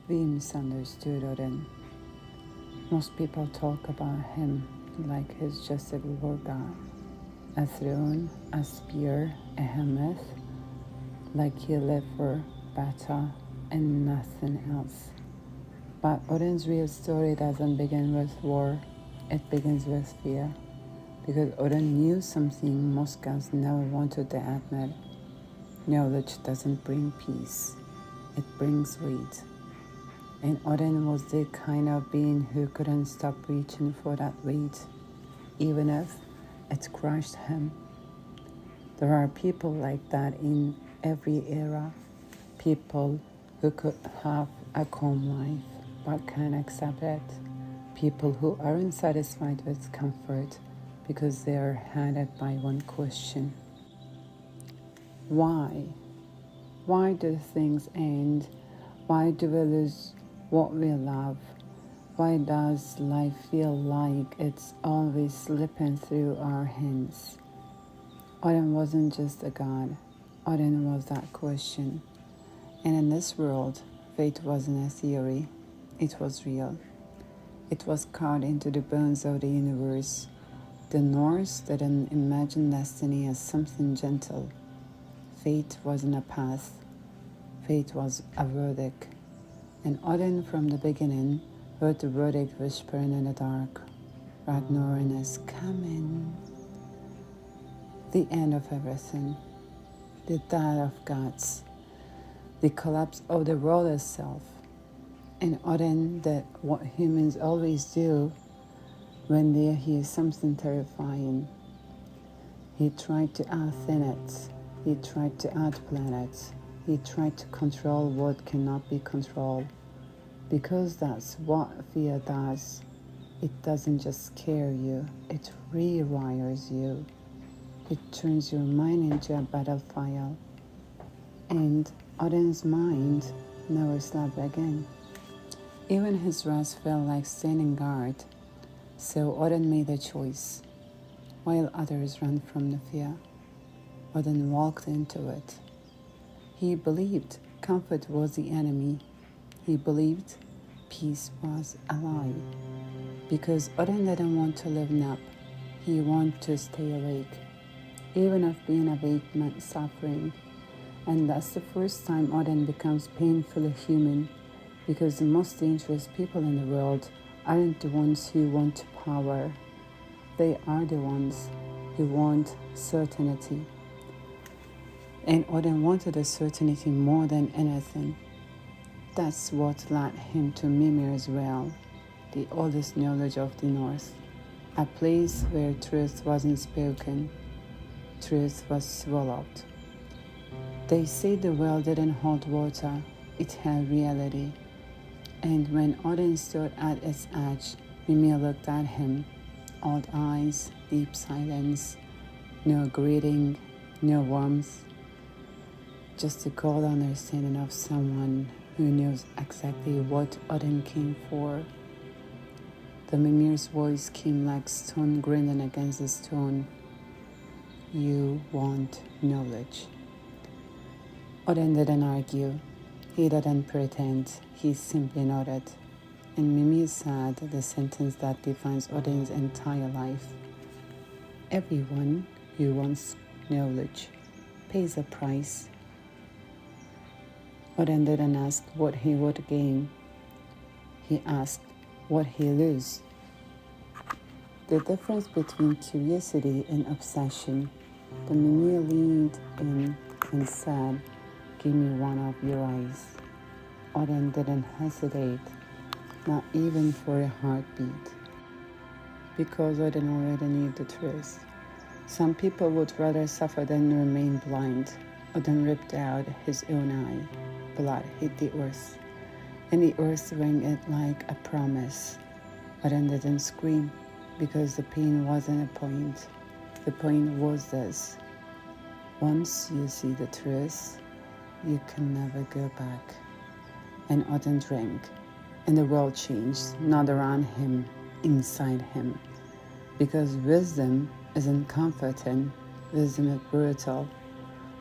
We misunderstood Odin. Most people talk about him like he's just a war god, a throne, a spear, a helmet, like he lived for battle and nothing else. But Odin's real story doesn't begin with war, it begins with fear. Because Odin knew something most gods never wanted to admit. Knowledge doesn't bring peace, it brings weight. And Odin was the kind of being who couldn't stop reaching for that weight, even if it crushed him. There are people like that in every era. People who could have a calm life but can't accept it. People who aren't satisfied with comfort because they are headed by one question. Why? Why do things end? Why do we lose what we love? Why does life feel like it's always slipping through our hands? Odin wasn't just a god. Odin was that question. And in this world, fate wasn't a theory. It was real. It was carved into the bones of the universe. The Norse didn't imagine destiny as something gentle. Fate wasn't a path. Fate was a verdict. And Odin, from the beginning, heard the verdict whispering in the dark. Ragnarok is coming. The end of everything. The death of gods. The collapse of the world itself. And Odin did what humans always do when they hear something terrifying. He tried to outthin it. He tried to outplan it. He tried to control what cannot be controlled. Because that's what fear does. It doesn't just scare you, it rewires you. It turns your mind into a battlefield. And Odin's mind never slept again. Even his rest felt like standing guard. So Odin made a choice. While others ran from the fear, Odin walked into it. He believed comfort was the enemy. He believed peace was a lie. Because Odin didn't want to live nap. He wanted to stay awake. Even if being awake meant suffering. And that's the first time Odin becomes painfully human. Because the most dangerous people in the world aren't the ones who want power. They are the ones who want certainty. And Odin wanted a certainty more than anything. That's what led him to Mimir's well, the oldest knowledge of the North, a place where truth wasn't spoken, truth was swallowed. They say the well didn't hold water, it held reality. And when Odin stood at its edge, Mimir looked at him, old eyes, deep silence, no greeting, no warmth, just a cold understanding of someone who knows exactly what Odin came for. The Mimir's voice came like stone grinding against the stone. You want knowledge. Odin didn't argue. He didn't pretend. He simply nodded. And Mimir said the sentence that defines Odin's entire life. Everyone who wants knowledge pays a price. Odin didn't ask what he would gain. He asked what he lose. The difference between curiosity and obsession. The Mimir leaned in and said, "Give me one of your eyes." Odin didn't hesitate, not even for a heartbeat. Because Odin already knew the truth. Some people would rather suffer than remain blind. Odin ripped out his own eye. Blood hit the earth, and the earth rang it like a promise. Odin didn't scream, because the pain wasn't a point. The point was this: once you see the truth, you can never go back. And Odin drank, and the world changed, not around him, inside him. Because wisdom isn't comforting, wisdom is brutal.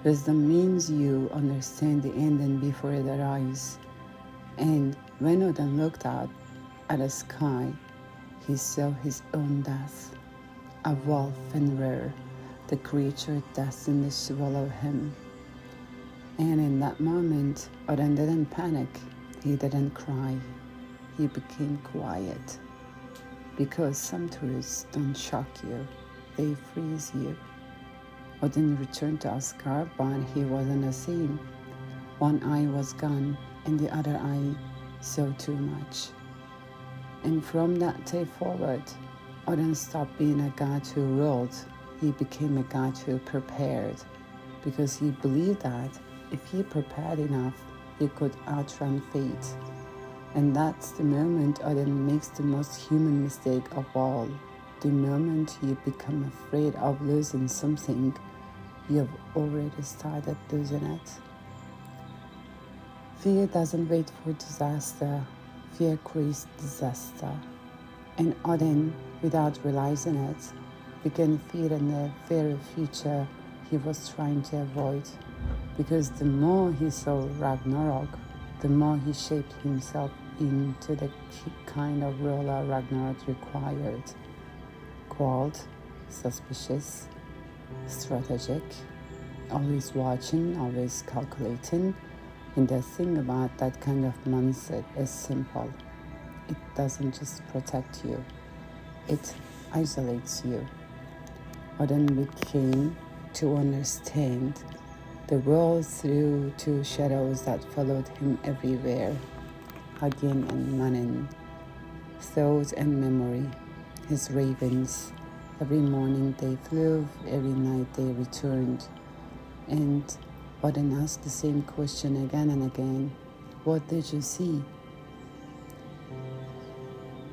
Wisdom means you understand the ending before it arrives. And When Odin looked out at the sky, he saw his own death. A wolf Fenrir, the creature destined to swallow him. And in that moment, Odin didn't panic. He didn't cry. He became quiet. Because some truths don't shock you, they freeze you. Odin returned to Asgard, but he wasn't the same. One eye was gone, and the other eye saw too much. And from that day forward, Odin stopped being a god who ruled. He became a god who prepared, because he believed that if he prepared enough, he could outrun fate. And that's the moment Odin makes the most human mistake of all. The moment you become afraid of losing something, you have already started losing it. Fear doesn't wait for disaster. Fear creates disaster. And Odin, without realizing it, began fearing the very future he was trying to avoid. Because the more he saw Ragnarok, the more he shaped himself into the kind of ruler Ragnarok required. Cold, suspicious, strategic, always watching, always calculating. And the thing about that kind of mindset is simple. It doesn't just protect you, it isolates you. Odin became to understand the world through two shadows that followed him everywhere, Hugin and Manin, thought and memory, his ravens. Every morning they flew, every night they returned. And Odin asked the same question again and again. What did you see?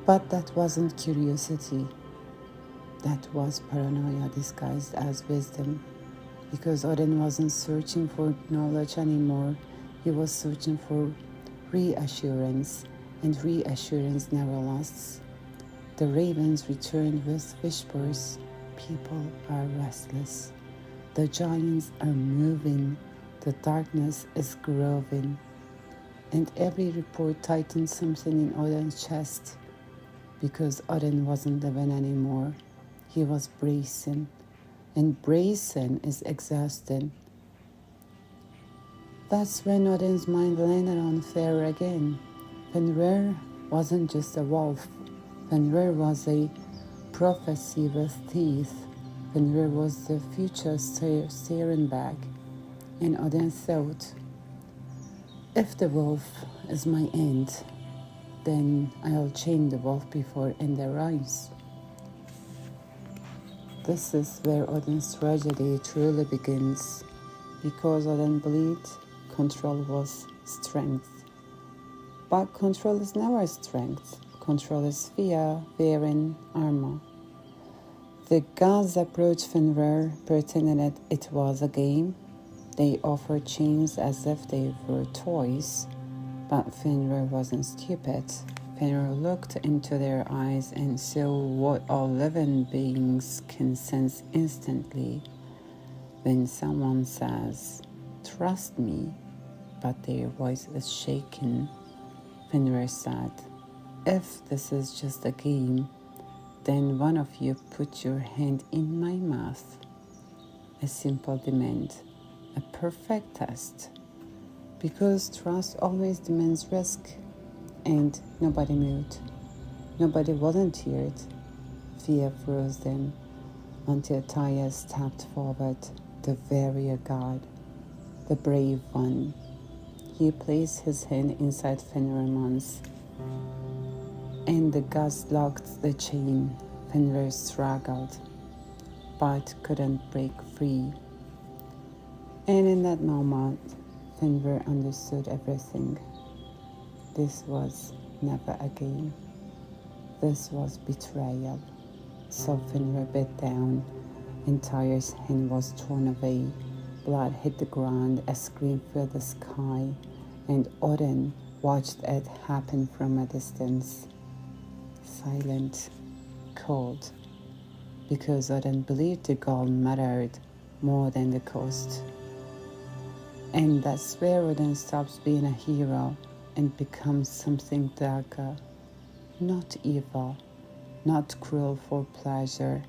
But that wasn't curiosity. That was paranoia disguised as wisdom. Because Odin wasn't searching for knowledge anymore. He was searching for reassurance, and reassurance never lasts. The ravens returned with whispers. People are restless. The giants are moving. The darkness is growing. And every report tightened something in Odin's chest. Because Odin wasn't living anymore. He was bracing. And bracing is exhausting. That's when Odin's mind landed on fear again. Fenrir wasn't just a wolf. Fenrir was a prophecy with teeth. Fenrir was the future staring back. And Odin thought, if the wolf is my end, then I'll chain the wolf before in their eyes. This is where Odin's tragedy truly begins, because Odin believed control was strength. But control is never strength. Control is fear wearing armor. The gods approached Fenrir, pretending that it was a game. They offered chains as if they were toys, but Fenrir wasn't stupid. Fenrir looked into their eyes and saw what all living beings can sense instantly. When someone says, "Trust me," but their voice is shaken, Fenrir said, "If this is just a game, then one of you put your hand in my mouth." A simple demand, a perfect test. Because trust always demands risk. And nobody moved. Nobody volunteered. Fear froze them until Tyr stepped forward, the warrior god, the brave one. He placed his hand inside Fenrir's, and the gods locked the chain. Fenrir struggled, but couldn't break free. And in that moment, Fenrir understood everything. This was never a game. This was betrayal. So Fenrir bit down, and Tyr's hand was torn away. Blood hit the ground, a scream filled the sky, and Odin watched it happen from a distance. Silent, cold, because Odin believed the goal mattered more than the cost. And that's where Odin stops being a hero and become something darker, not evil, not cruel for pleasure,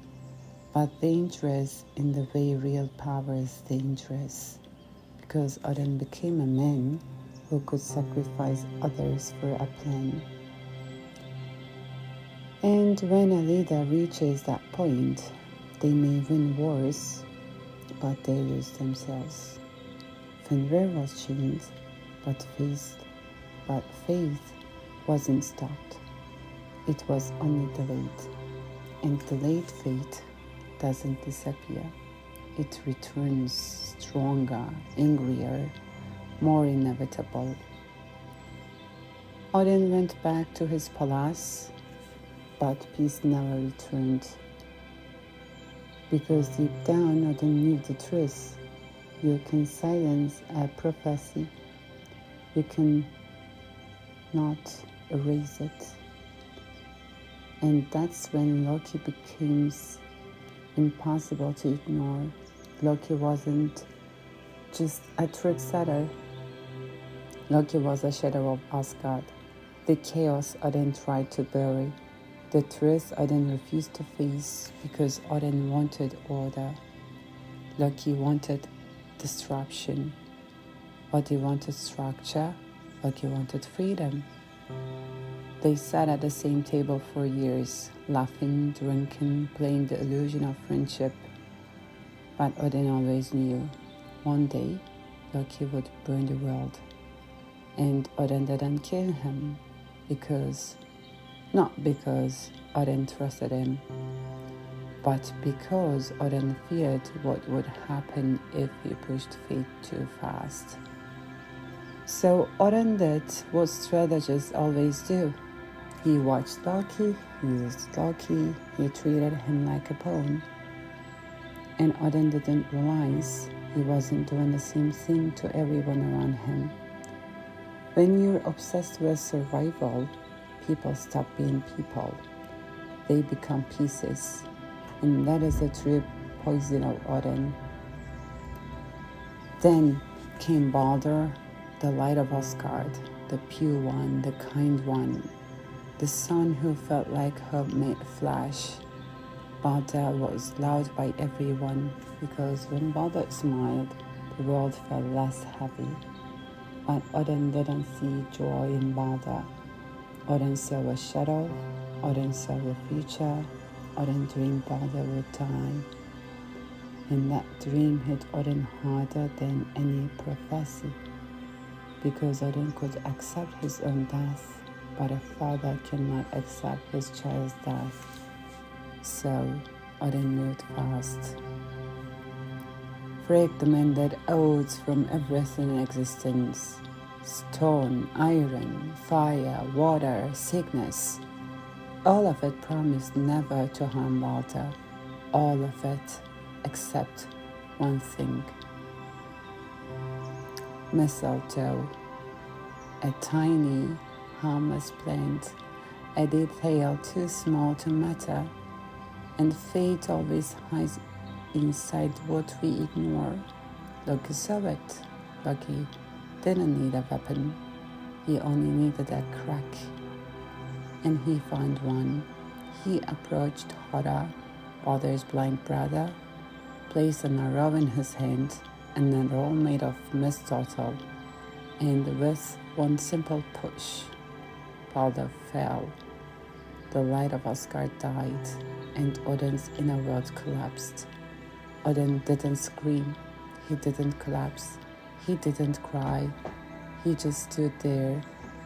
but dangerous in the way real power is dangerous, because Odin became a man who could sacrifice others for a plan. And when a leader reaches that point, they may win wars, but they lose themselves. Fenrir was chained, but faith wasn't stopped. It was only delayed. And delayed faith doesn't disappear. It returns stronger, angrier, more inevitable. Odin went back to his palace, but peace never returned. Because deep down, Odin knew the truth. You can silence a prophecy. You can not erase it. And that's when Loki becomes impossible to ignore. Loki wasn't just a trick setter. Loki was a shadow of Asgard, the chaos Odin tried to bury, the truth Odin refused to face because Odin wanted order. Loki wanted disruption. Odin wanted structure. Loki wanted freedom. They sat at the same table for years, laughing, drinking, playing the illusion of friendship. But Odin always knew, one day, Loki would burn the world. And Odin didn't kill him, not because Odin trusted him, but because Odin feared what would happen if he pushed fate too fast. So Odin did what strategists always do. He watched Loki, he used Loki, he treated him like a pawn. And Odin didn't realize he wasn't doing the same thing to everyone around him. When you're obsessed with survival, people stop being people. They become pieces. And that is the true poison of Odin. Then came Balder, the light of Asgard, the pure one, the kind one, the sun who felt like hope made flash. Balder was loved by everyone because when Balder smiled, the world felt less heavy. But Odin didn't see joy in Balder. Odin saw a shadow. Odin saw the future. Odin dreamed Balder would die. And that dream hit Odin harder than any prophecy, because Odin could accept his own death, but a father cannot accept his child's death. So Odin moved fast. Frigg demanded oaths from everything in existence: stone, iron, fire, water, sickness. All of it promised never to harm Balder. All of it except one thing. Mistletoe, a tiny, harmless plant, a detail too small to matter, and fate always hides inside what we ignore. Loki saw it. Loki didn't need a weapon. He only needed a crack. And he found one. He approached Hora, Balder's blind brother, placed an arrow in his hand, and an arrow made of mistletoe, and with one simple push, Balder fell. The light of Asgard died, and Odin's inner world collapsed. Odin didn't scream, he didn't collapse, he didn't cry, he just stood there,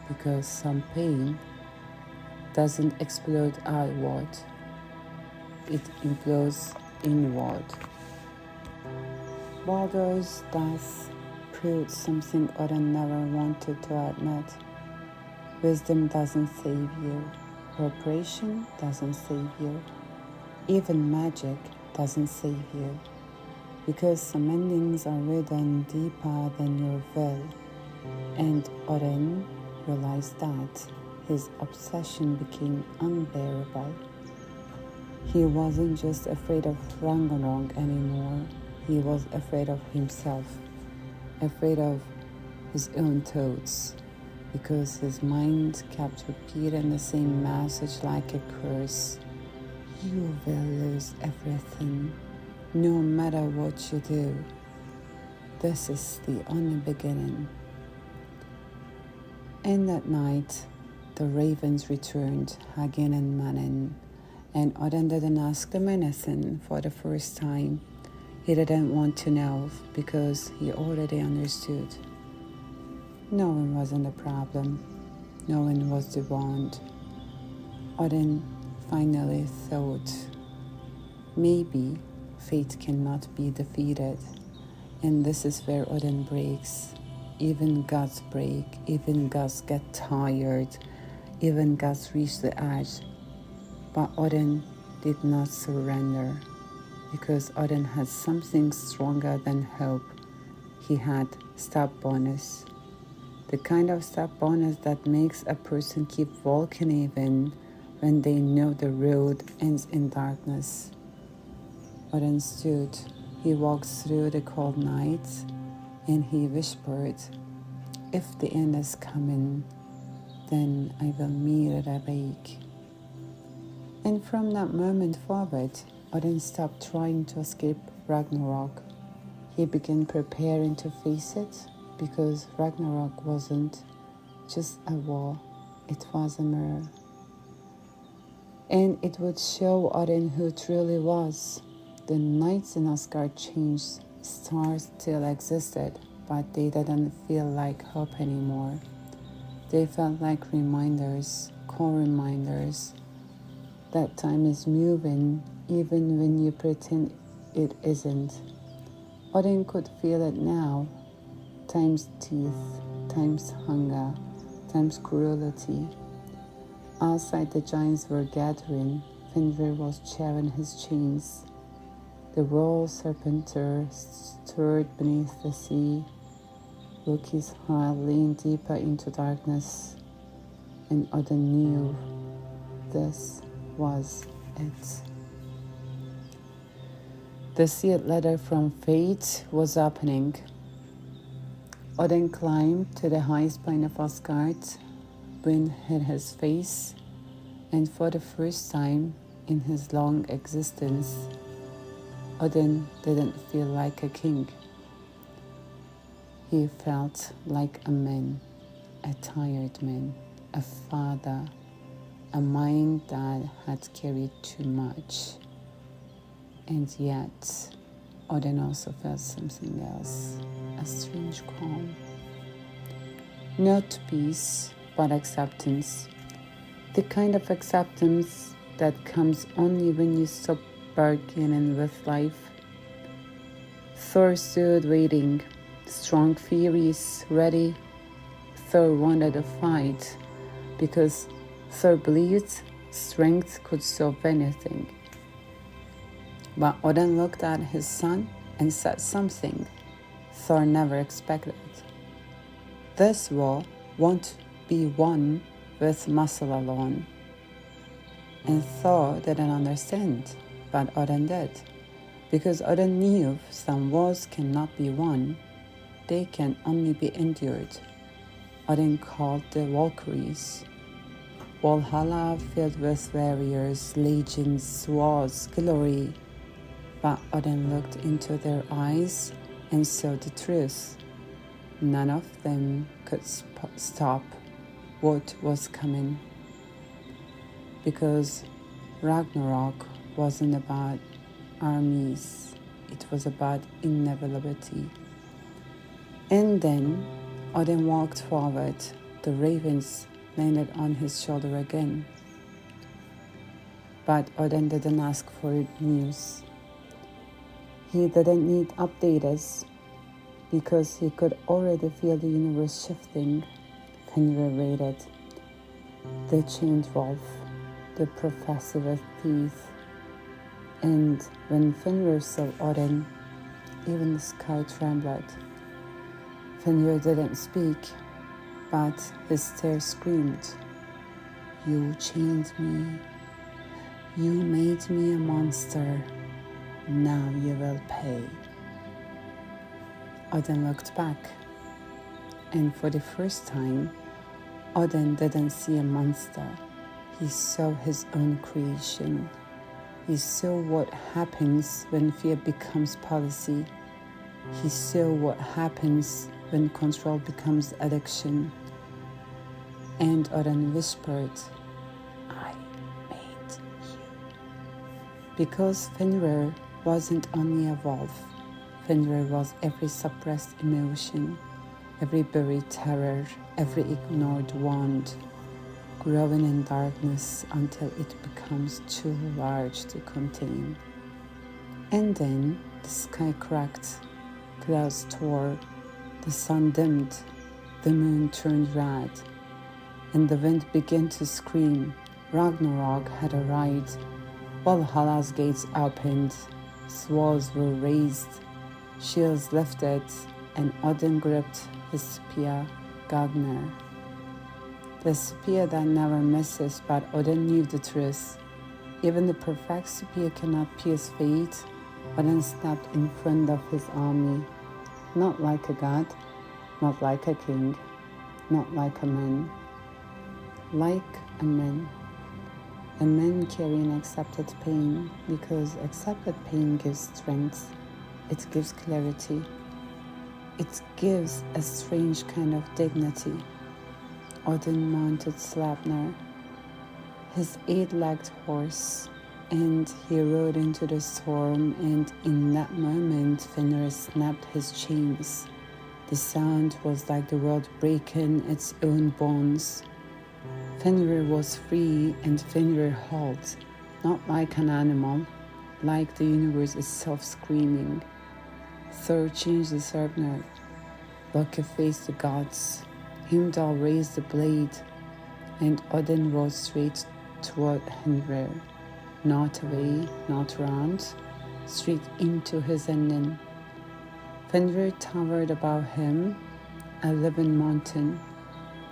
because some pain doesn't explode outward, it implodes inward. Balder's death proved something Odin never wanted to admit. Wisdom doesn't save you. Preparation doesn't save you. Even magic doesn't save you. Because some endings are written deeper than your will. And Odin realized that. His obsession became unbearable. He wasn't just afraid of Ragnarok anymore. He was afraid of himself, afraid of his own thoughts, because his mind kept repeating the same message like a curse. You will lose everything, no matter what you do. This is the only beginning. And that night, the ravens returned again and manning, and Odin didn't ask them anything for the first time. He didn't want to know because he already understood. Knowing wasn't the problem. Knowing was the bond. Odin finally thought, maybe fate cannot be defeated. And this is where Odin breaks. Even gods break. Even gods get tired. Even gods reach the edge. But Odin did not surrender, because Odin had something stronger than hope. He had stubbornness. The kind of stubbornness that makes a person keep walking even when they know the road ends in darkness. Odin stood. He walked through the cold night and he whispered, if the end is coming, then I will meet it awake. And from that moment forward, Odin stopped trying to escape Ragnarok. He began preparing to face it, because Ragnarok wasn't just a war, it was a mirror. And it would show Odin who truly was. The nights in Asgard changed. Stars still existed, but they didn't feel like hope anymore. They felt like reminders, core reminders, that time is moving even when you pretend it isn't. Odin could feel it now. Time's teeth, time's hunger, time's cruelty. Outside the giants were gathering. Fenrir was tearing his chains. The world serpenter stirred beneath the sea. Loki's heart leaned deeper into darkness, and Odin knew this was it. The sealed letter from fate was opening. Odin climbed to the highest point of Asgard. Wind hit his face, and for the first time in his long existence, Odin didn't feel like a king. He felt like a man, a tired man, a father, a mind that had carried too much. And yet, Odin also felt something else, a strange calm. Not peace, but acceptance. The kind of acceptance that comes only when you stop bargaining with life. Thor stood waiting, strong furies ready. Thor wanted to fight because Thor believed strength could solve anything. But Odin looked at his son and said something Thor never expected. This war won't be won with muscle alone. And Thor didn't understand, but Odin did. Because Odin knew some wars cannot be won, they can only be endured. Odin called the Valkyries. Valhalla filled with warriors, legions, swords, glory. But Odin looked into their eyes and saw the truth. None of them could stop what was coming. Because Ragnarok wasn't about armies, it was about inevitability. And then Odin walked forward. The ravens landed on his shoulder again. But Odin didn't ask for news. He didn't need updates because he could already feel the universe shifting. Fenrir waited. The chained wolf, the professor with teeth. And when Fenrir saw Odin, even the sky trembled. Fenrir didn't speak, but his stare screamed, "You chained me. You made me a monster. Now you will pay." Odin looked back, and for the first time, Odin didn't see a monster. He saw his own creation. He saw what happens when fear becomes policy. He saw what happens when control becomes addiction. And Odin whispered, I made you. Because Fenrir wasn't only a wolf. Fenrir was every suppressed emotion, every buried terror, every ignored want, growing in darkness until it becomes too large to contain. And then the sky cracked, clouds tore, the sun dimmed, the moon turned red, and the wind began to scream. Ragnarok had arrived. Valhalla's gates opened, swords were raised, shields lifted, and Odin gripped his spear, Gagner. The spear that never misses, but Odin knew the truth. Even the perfect spear cannot pierce fate. Odin stepped in front of his army, not like a god, not like a king, not like a man, like a man. A man carrying accepted pain, because accepted pain gives strength, it gives clarity, it gives a strange kind of dignity. Odin mounted Sleipnir, his 8-legged horse, and he rode into the storm, and in that moment Fenrir snapped his chains. The sound was like the world breaking its own bonds. Fenrir was free, and Fenrir howled, not like an animal, like the universe itself screaming. Thor changed the Sleipnir. Loki faced the gods. Heimdall raised the blade, and Odin rode straight toward Fenrir, not away, not round, straight into his ending. Fenrir towered above him, a living mountain,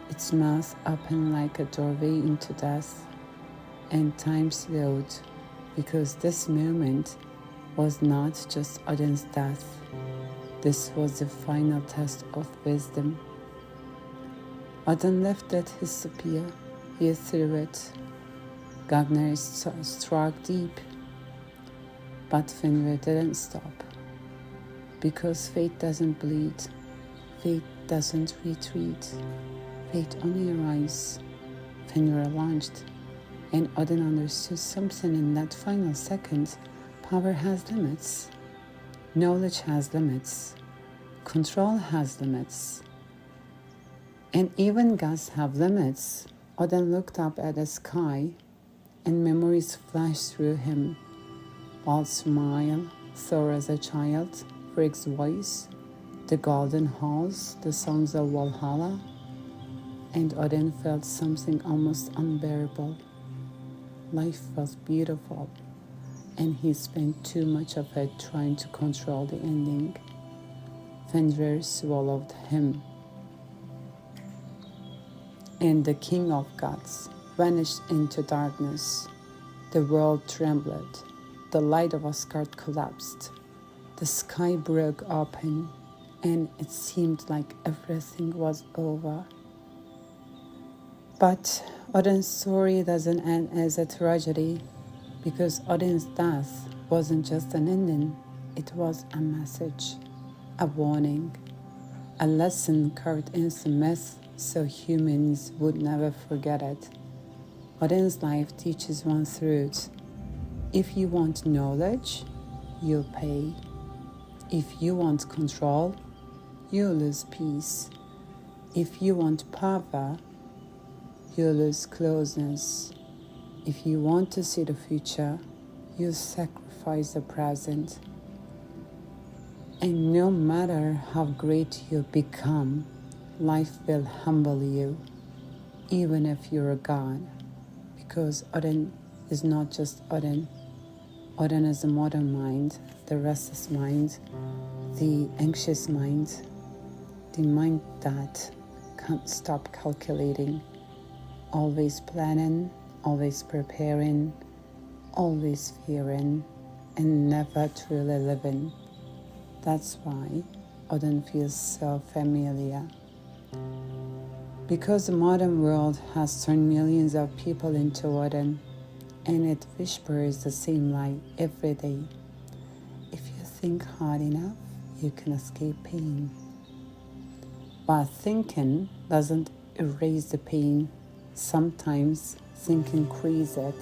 its mouth open like a doorway into death, and time slowed, because this moment was not just Odin's death. This was the final test of wisdom. Odin lifted his spear, he threw it. Gagner struck deep, but Fenrir didn't stop. Because fate doesn't bleed, fate doesn't retreat, fate only arrives. Fenrir launched, and Odin understood something in that final second. Power has limits, knowledge has limits, control has limits, and even gods have limits. Odin looked up at the sky, and memories flashed through him. Bal's smile, Thor as a child, Frigg's voice, the golden halls, the songs of Valhalla, and Odin felt something almost unbearable. Life was beautiful, and he spent too much of it trying to control the ending. Fenrir swallowed him, and the king of gods vanished into darkness. The world trembled. The light of Asgard collapsed. The sky broke open, and it seemed like everything was over. But Odin's story doesn't end as a tragedy, because Odin's death wasn't just an ending, it was a message, a warning, a lesson carved into myth so humans would never forget it. Odin's life teaches one truth: if you want knowledge, you'll pay. If you want control, you'll lose peace. If you want power, you'll lose closeness. If you want to see the future, you'll sacrifice the present. And no matter how great you become, life will humble you, even if you're a god. Because Odin is not just Odin. Odin is the modern mind, the restless mind, the anxious mind, the mind that can't stop calculating, always planning, always preparing, always fearing, and never truly living. That's why Odin feels so familiar. Because the modern world has turned millions of people into Odin, and it whispers the same lie every day. If you think hard enough, you can escape pain. But thinking doesn't erase the pain. Sometimes thinking creates it.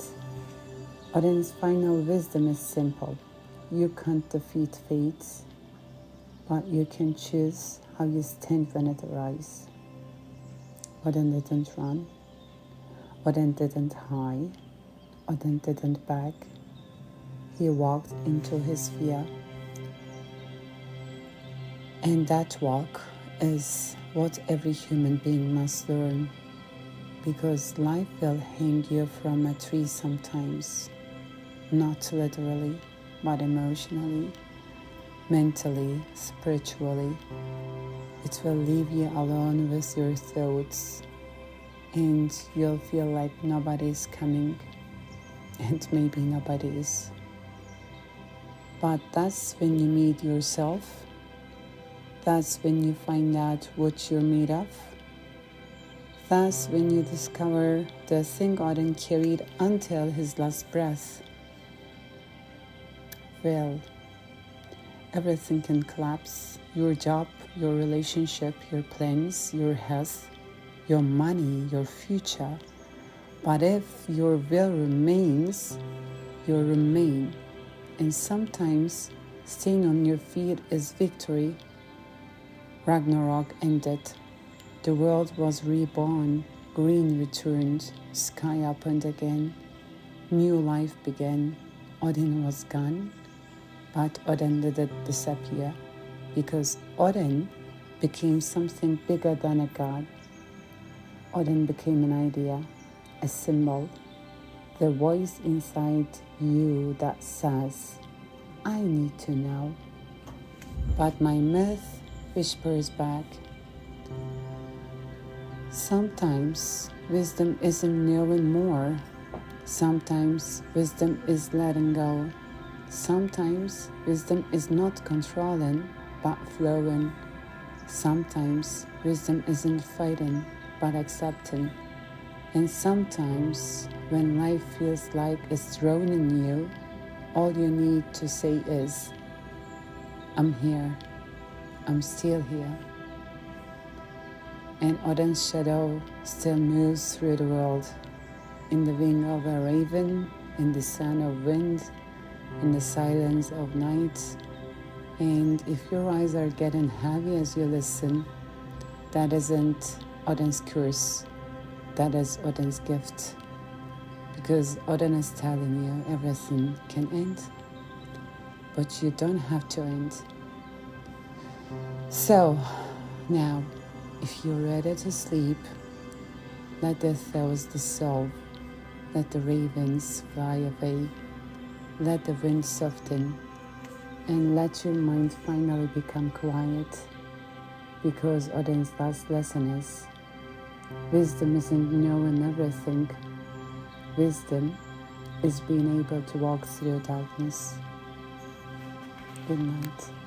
Odin's final wisdom is simple. You can't defeat fate, but you can choose how you stand when it arises. Odin didn't run. Odin didn't hide. Odin didn't beg. He walked into his fear. And that walk is what every human being must learn, because life will hang you from a tree sometimes, not literally, but emotionally, mentally, spiritually. It will leave you alone with your thoughts, and you'll feel like nobody is coming, and maybe nobody is. But that's when you meet yourself. That's when you find out what you're made of. That's when you discover the thing Odin carried until his last breath. Well, everything can collapse. Your job, your relationship, your plans, your health, your money, your future. But if your will remains, you'll remain. And sometimes staying on your feet is victory. Ragnarok ended. The world was reborn. Green returned. Sky opened again. New life began. Odin was gone. But Odin didn't disappear, because Odin became something bigger than a god. Odin became an idea, a symbol, the voice inside you that says, I need to know. But my myth whispers back, sometimes wisdom isn't knowing more. Sometimes wisdom is letting go. Sometimes wisdom is not controlling, but flowing. Sometimes wisdom isn't fighting, but accepting. And sometimes when life feels like it's drowning you, all you need to say is, I'm here. I'm still here. And Odin's shadow still moves through the world, in the wing of a raven, in the sound of wind, in the silence of night. And if your eyes are getting heavy as you listen, that isn't Odin's curse, that is Odin's gift. Because Odin is telling you everything can end, but you don't have to end. So now, if you're ready to sleep, let the thoughts dissolve, let the ravens fly away, let the wind soften, and let your mind finally become quiet. Because Odin's last lesson is, wisdom isn't knowing everything. Wisdom is being able to walk through darkness. Good night.